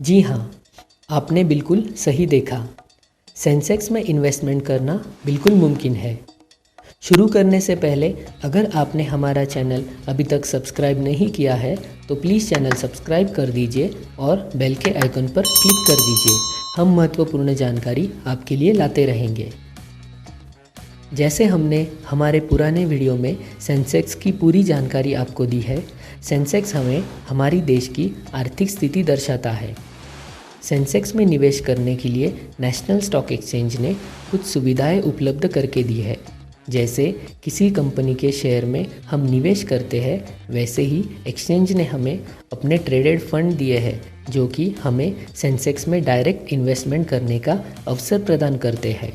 जी हाँ, आपने बिल्कुल सही देखा। सेंसेक्स में इन्वेस्टमेंट करना बिल्कुल मुमकिन है। शुरू करने से पहले अगर आपने हमारा चैनल अभी तक सब्सक्राइब नहीं किया है तो प्लीज़ चैनल सब्सक्राइब कर दीजिए और बेल के आइकन पर क्लिक कर दीजिए। हम महत्वपूर्ण जानकारी आपके लिए लाते रहेंगे। जैसे हमने हमारे पुराने वीडियो में सेंसेक्स की पूरी जानकारी आपको दी है, सेंसेक्स हमें हमारी देश की आर्थिक स्थिति दर्शाता है। सेंसेक्स में निवेश करने के लिए नेशनल स्टॉक एक्सचेंज ने कुछ सुविधाएं उपलब्ध करके दी है। जैसे किसी कंपनी के शेयर में हम निवेश करते हैं, वैसे ही एक्सचेंज ने हमें अपने ट्रेडेड फंड दिए हैं जो कि हमें सेंसेक्स में डायरेक्ट इन्वेस्टमेंट करने का अवसर प्रदान करते हैं।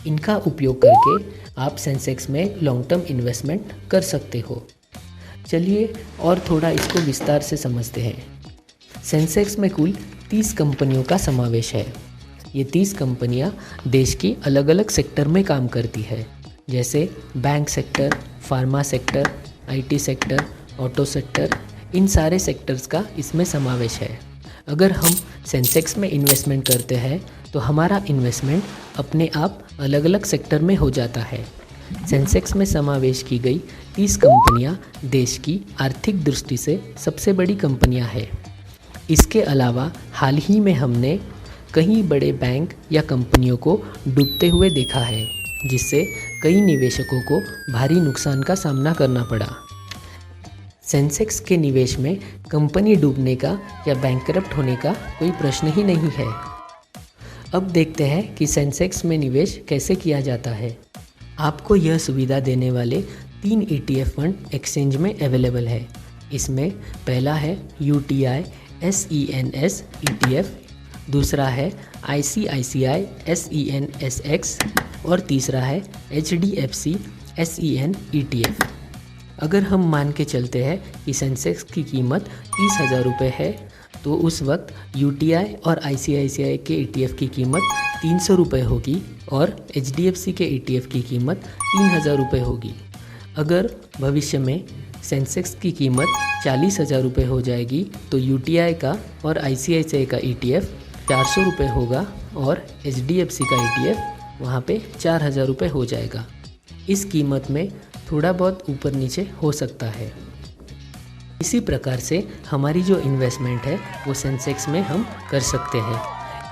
इनका उपयोग करके आप सेंसेक्स में लॉन्ग टर्म इन्वेस्टमेंट कर सकते हो। चलिए और थोड़ा इसको विस्तार से समझते हैं। सेंसेक्स में कुल 30 कंपनियों का समावेश है। ये 30 कंपनियां देश की अलग अलग सेक्टर में काम करती है, जैसे bank sector, pharma sector, IT sector, auto sector. इन सारे सेक्टर्स का इसमें समावेश है। अगर हम सेंसेक्स में इन्वेस्टमेंट करते हैं तो हमारा इन्वेस्टमेंट अपने आप अलग अलग सेक्टर में हो जाता है। सेंसेक्स में समावेश की गई 30 कंपनियां देश की आर्थिक दृष्टि से सबसे बड़ी कंपनियां हैं। इसके अलावा हाल ही में हमने कई बड़े बैंक या कंपनियों को डूबते हुए देखा है, जिससे कई निवेशकों को भारी नुकसान का सामना करना पड़ा। सेंसेक्स के निवेश में कंपनी डूबने का या बैंकरप्ट होने का कोई प्रश्न ही नहीं है। अब देखते हैं कि सेंसेक्स में निवेश कैसे किया जाता है। आपको यह सुविधा देने वाले 3 ETF फंड एक्सचेंज में अवेलेबल है। इसमें पहला है UTI SENS ETF, दूसरा है ICICI SENSX और तीसरा है HDFC SEN ETF। अगर हम मान के चलते हैं कि सेंसेक्स की कीमत 30,000 रुपये है, तो उस वक्त UTI और ICICI के ETF की कीमत 300 रुपये होगी और HDFC के ETF की कीमत 3,000 रुपये होगी। अगर भविष्य में सेंसेक्स की कीमत 40,000 रुपये हो जाएगी तो UTI का और ICICI का ETF 400 रुपये होगा और HDFC का ETF वहाँ पे 4,000 रुपये हो जाएगा। इस कीमत में थोड़ा बहुत ऊपर नीचे हो सकता है। इसी प्रकार से हमारी जो इन्वेस्टमेंट है वो सेंसेक्स में हम कर सकते हैं।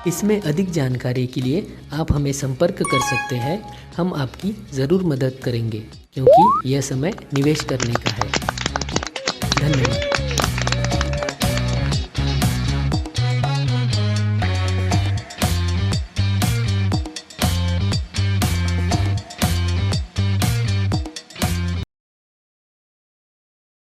इसमें अधिक जानकारी के लिए आप हमें संपर्क कर सकते हैं। हम आपकी ज़रूर मदद करेंगे क्योंकि यह समय निवेश करने का है। धन्यवाद।